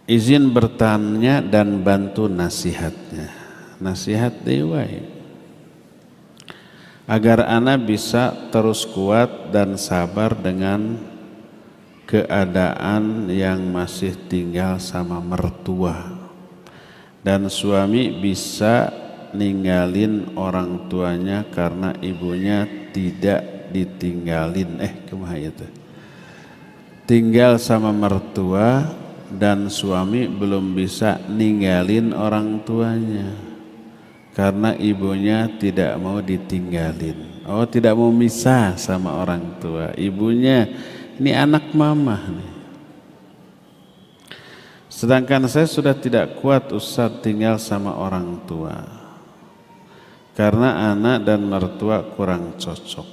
izin bertanya dan bantu nasihatnya. Nasihat deui agar ana bisa terus kuat dan sabar dengan keadaan yang masih tinggal sama mertua, dan suami bisa ninggalin orang tuanya karena ibunya tidak ditinggalin. Kumaha itu? Tinggal sama mertua dan suami belum bisa ninggalin orang tuanya karena ibunya tidak mau ditinggalin. Tidak mau misah sama orang tua. Ibunya ini anak mama nih. Sedangkan saya sudah tidak kuat Ustaz tinggal sama orang tua karena anak dan mertua kurang cocok.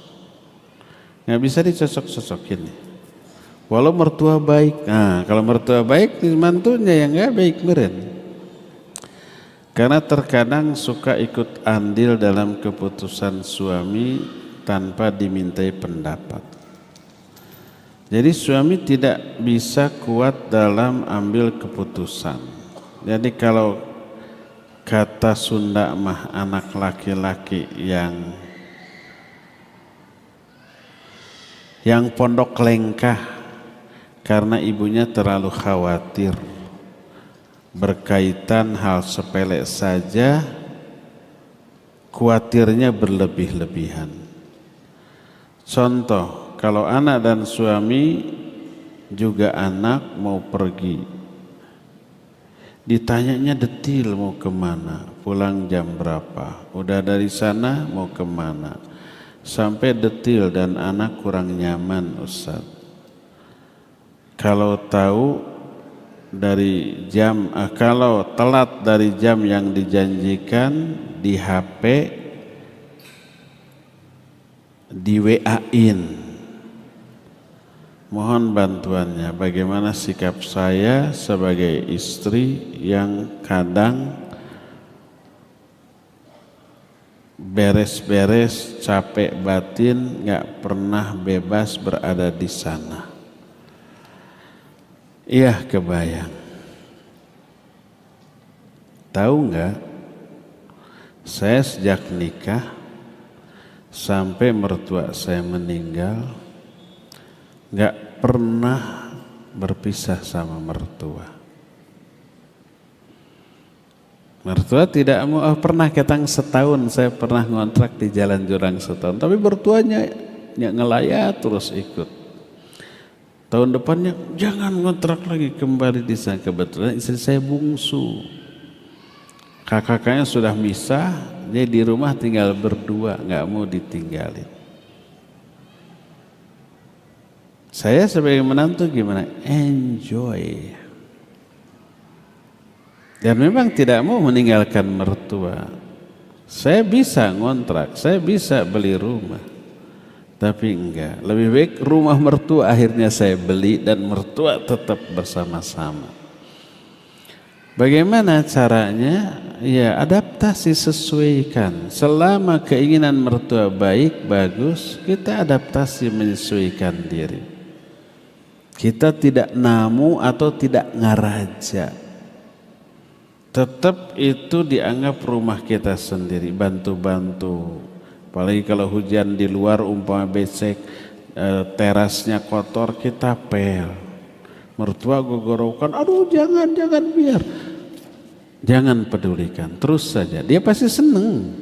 Nggak bisa dicocok-cocokin nih. Walau mertua baik, kalau mertua baik mantunya yang nggak baik meren. Karena terkadang suka ikut andil dalam keputusan suami tanpa dimintai pendapat. Jadi suami tidak bisa kuat dalam ambil keputusan. Jadi kalau kata Sunda mah anak laki-laki yang pondok lengkah karena ibunya terlalu khawatir berkaitan hal sepele saja, khawatirnya berlebih-lebihan. Contoh, kalau anak dan suami juga anak mau pergi, ditanyanya detil mau kemana, pulang jam berapa, udah dari sana mau kemana, sampai detil dan anak kurang nyaman Ustaz. Kalau tahu dari jam, kalau telat dari jam yang dijanjikan, di HP, di WA-in. Mohon bantuannya, bagaimana sikap saya sebagai istri yang kadang beres-beres capek batin, gak pernah bebas berada di sana. Iya kebayang. Tahu nggak? Saya sejak nikah sampai mertua saya meninggal nggak pernah berpisah sama mertua. Mertua tidak mau. Pernah ketang setahun saya pernah ngontrak di Jalan Jurang setahun, tapi mertuanya ngelayat terus ikut. Tahun depannya jangan ngontrak lagi, kembali di sana. Kebetulan istri saya bungsu, kakaknya sudah misah, jadi di rumah tinggal berdua, nggak mau ditinggalin. Saya sebagai menantu gimana? Enjoy. Dan memang tidak mau meninggalkan mertua. Saya bisa ngontrak, saya bisa beli rumah. Tapi enggak, lebih baik rumah mertua akhirnya saya beli dan mertua tetap bersama-sama. Bagaimana caranya? Ya adaptasi, sesuaikan. Selama keinginan mertua baik, bagus, kita adaptasi menyesuaikan diri. Kita tidak namu atau tidak ngaraja. Tetap itu dianggap rumah kita sendiri, bantu-bantu. Apalagi kalau hujan di luar umpama becek, terasnya kotor, kita pel. Mertua gogorokan, aduh jangan biar. Jangan pedulikan, terus saja. Dia pasti seneng.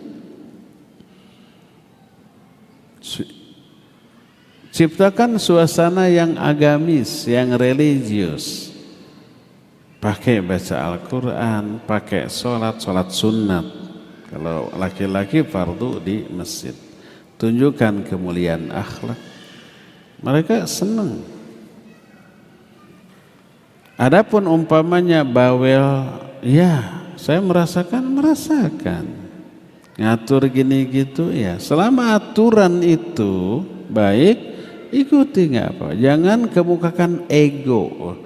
Ciptakan suasana yang agamis, yang religius. Pakai baca Al-Quran, pakai sholat sunnat. Kalau laki-laki fardu di masjid. Tunjukkan kemuliaan akhlak. Mereka senang. Adapun umpamanya bawel, ya saya merasakan. Ngatur gini gitu ya. Selama aturan itu baik, ikuti nggak apa. Jangan kemukakan ego.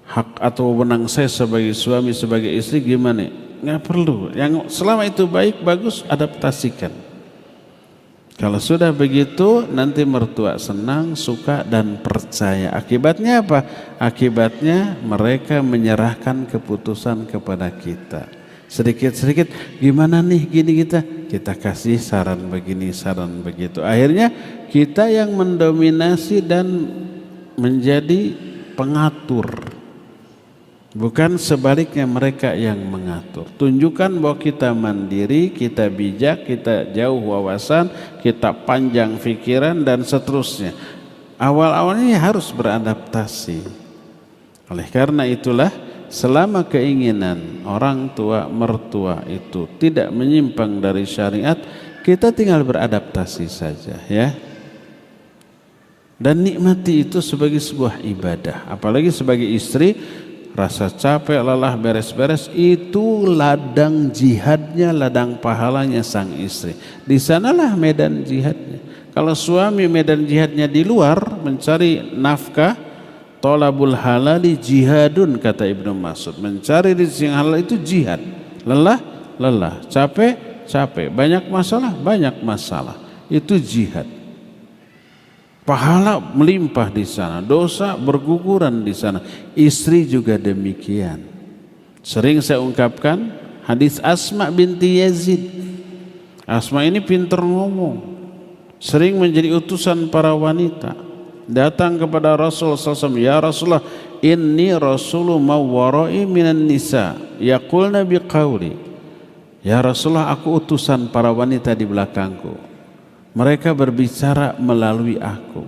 Hak atau wewenang saya sebagai suami, sebagai istri gimana? Nggak perlu. Yang selama itu baik, bagus, adaptasikan. Kalau sudah begitu nanti mertua senang, suka dan percaya. Akibatnya apa? Akibatnya mereka menyerahkan keputusan kepada kita. Sedikit-sedikit gimana nih gini kita kasih saran begini, saran begitu. Akhirnya kita yang mendominasi dan menjadi pengatur. Bukan sebaliknya mereka yang mengatur. Tunjukkan bahwa kita mandiri, kita bijak, kita jauh wawasan, kita panjang pikiran dan seterusnya. Awal-awalnya harus beradaptasi. Oleh karena itulah selama keinginan orang tua mertua itu tidak menyimpang dari syariat, kita tinggal beradaptasi saja ya. Dan nikmati itu sebagai sebuah ibadah. Apalagi sebagai istri, rasa capek, lelah, beres-beres itu ladang jihadnya, ladang pahalanya sang istri. Di sanalah medan jihadnya. Kalau suami medan jihadnya di luar mencari nafkah, tolabul halali jihadun kata Ibnu Mas'ud. Mencari rezeki yang halal itu jihad. Lelah, lelah, capek, capek, banyak masalah. Itu jihad. Pahala melimpah di sana, dosa berguguran di sana. Istri juga demikian. Sering saya ungkapkan hadis Asma binti Yazid. Asma ini pintar ngomong, sering menjadi utusan para wanita. Datang kepada Rasulullah SAW, ya Rasulullah, inni rasulu mawwarai minan nisa yaqulna biqauli. Ya Rasulullah, aku utusan para wanita di belakangku. Mereka berbicara melalui aku.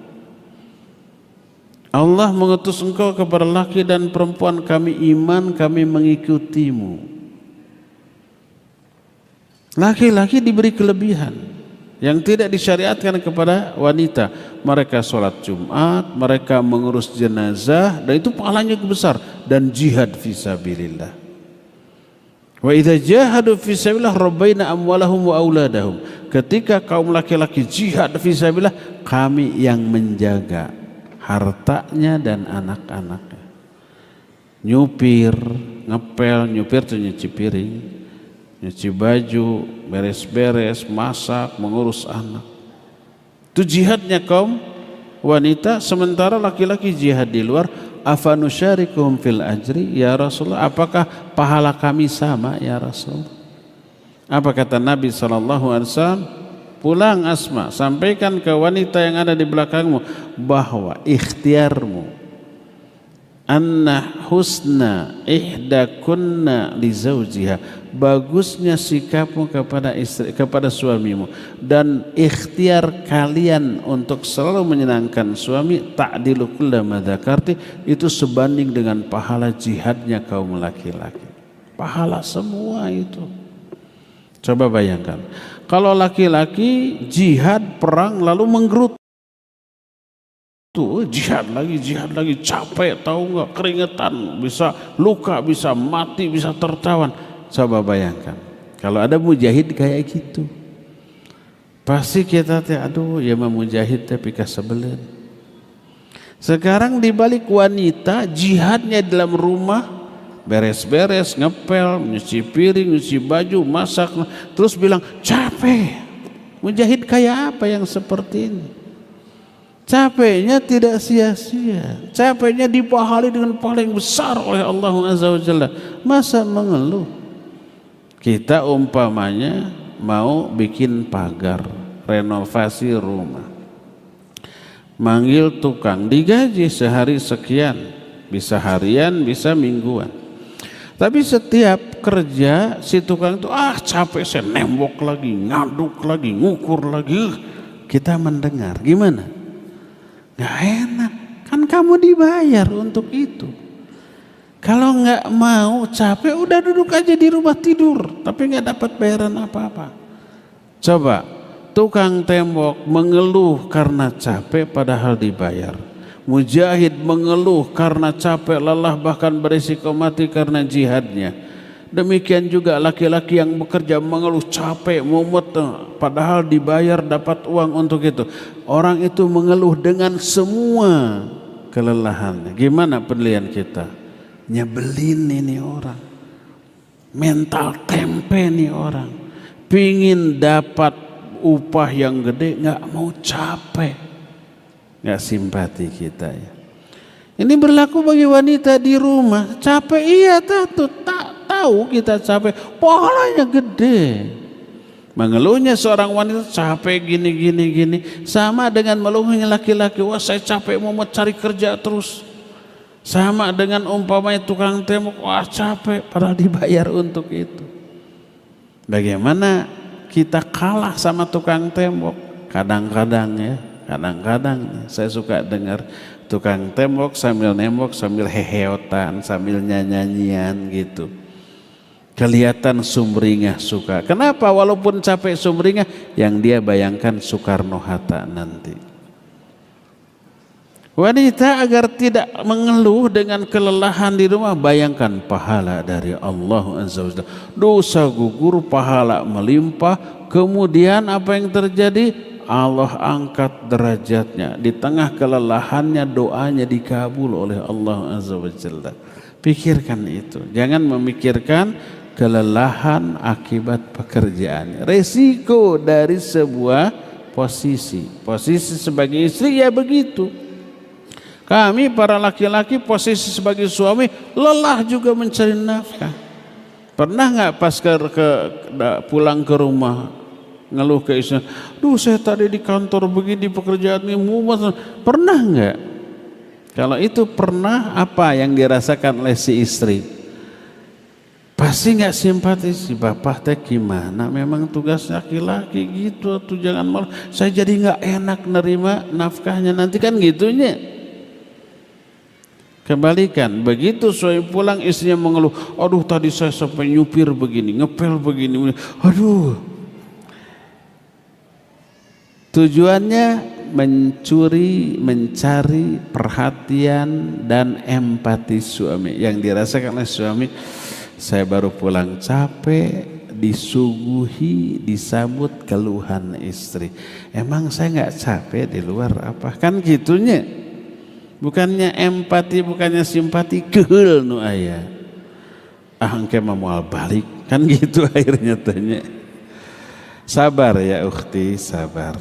Allah mengutus engkau kepada laki dan perempuan, kami iman, kami mengikutimu. Laki-laki diberi kelebihan yang tidak disyariatkan kepada wanita. Mereka sholat Jumat, mereka mengurus jenazah, dan itu pahalanya besar. Dan jihad fisabilillah. Wa idza jahadu fi sabilillah rabbaina amwalahum wa auladahum. Ketika kaum laki-laki jihad fi sabilillah, kami yang menjaga hartanya dan anak-anaknya. Nyupir, ngepel, nyupir itu nyuci piring, nyuci baju, beres-beres, masak, mengurus anak. Itu jihadnya kaum wanita, sementara laki-laki jihad di luar. Afanusyarikum fil ajri ya Rasulullah, apakah pahala kami sama ya Rasul? Apa kata Nabi SAW? Pulang Asma, sampaikan ke wanita yang ada di belakangmu bahwa ikhtiarmu, anna husna ihdakunna li zawjiha, bagusnya sikapmu kepada istri, kepada suamimu, dan ikhtiar kalian untuk selalu menyenangkan suami, ta'dilu kullama dzakarti, itu sebanding dengan pahala jihadnya kaum laki-laki. Pahala semua itu. Coba bayangkan, kalau laki-laki jihad perang lalu menggerutu, jihad lagi, capek, tahu nggak, keringetan, bisa luka, bisa mati, bisa tertawan. Coba bayangkan kalau ada mujahid kayak gitu, pasti kita aduh ya mujahid tapi kasebelen. Sekarang dibalik wanita jihadnya dalam rumah, beres-beres, ngepel, nyuci piring, nyuci baju, masak, terus bilang capek. Mujahid kayak apa yang seperti ini? Capeknya tidak sia-sia, capeknya dipahalai dengan pahala yang besar oleh Allah Azza wa Jalla. Masa mengeluh? Kita umpamanya mau bikin pagar, renovasi rumah, manggil tukang, digaji sehari sekian, bisa harian, bisa mingguan. Tapi setiap kerja si tukang itu capek, saya nembok lagi, ngaduk lagi, ngukur lagi. Kita mendengar gimana? Gak enak, kan kamu dibayar untuk itu. Kalau nggak mau capek, udah duduk aja di rumah tidur, tapi nggak dapat bayaran apa-apa. Coba tukang tembok mengeluh karena capek padahal dibayar. Mujahid mengeluh karena capek, lelah, bahkan berisiko mati karena jihadnya. Demikian juga laki-laki yang bekerja mengeluh capek, mumet, padahal dibayar, dapat uang untuk itu. Orang itu mengeluh dengan semua kelelahannya. Gimana penilaian kita? Nyebelin ini orang, mental tempe nih orang, pingin dapat upah yang gede nggak mau capek, nggak simpati kita ya. Ini berlaku bagi wanita di rumah, capek iya tak tahu kita capek, pahalanya gede. Mengeluhnya seorang wanita capek gini sama dengan mengeluhnya laki-laki, wah saya capek mau cari kerja terus. Sama dengan umpamanya tukang tembok, wah capek padahal dibayar untuk itu. Bagaimana kita kalah sama tukang tembok? Kadang-kadang saya suka dengar tukang tembok sambil nembok sambil heheotan sambil nyanyian gitu. Kelihatan sumringah suka. Kenapa? Walaupun capek sumringah, yang dia bayangkan Soekarno-Hatta nanti. Wanita agar tidak mengeluh dengan kelelahan di rumah, bayangkan pahala dari Allah Azza wa Jalla. Dosa gugur, pahala melimpah. Kemudian apa yang terjadi? Allah angkat derajatnya. Di tengah kelelahannya, doanya dikabul oleh Allah Azza wa Jalla. Pikirkan itu. Jangan memikirkan kelelahan akibat pekerjaan. Resiko dari sebuah posisi sebagai istri ya begitu. Kami para laki-laki posisi sebagai suami lelah juga mencari nafkah. Pernah nggak pas pulang ke rumah ngeluh ke istri, duh saya tadi di kantor begini pekerjaan ini mumet. Pernah nggak? Kalau itu pernah, apa yang dirasakan oleh si istri? Pasti nggak simpati, si bapak teh gimana? Memang tugas laki-laki gitu tuh, jangan malu. Saya jadi nggak enak nerima nafkahnya nanti kan gitunya. Kembalikan, begitu suami pulang istrinya mengeluh, aduh tadi saya sampai nyupir begini, ngepel begini, aduh. Tujuannya mencari perhatian dan empati suami. Yang dirasakan oleh suami, saya baru pulang capek, disuguhi, disambut keluhan istri. Emang saya nggak capek di luar apa? Kan gitunya. Bukannya empati, bukannya simpati, keheul nu aya. Engke mah moal balik. Kan gitu akhirnya tanya. Sabar ya ukhti, sabar.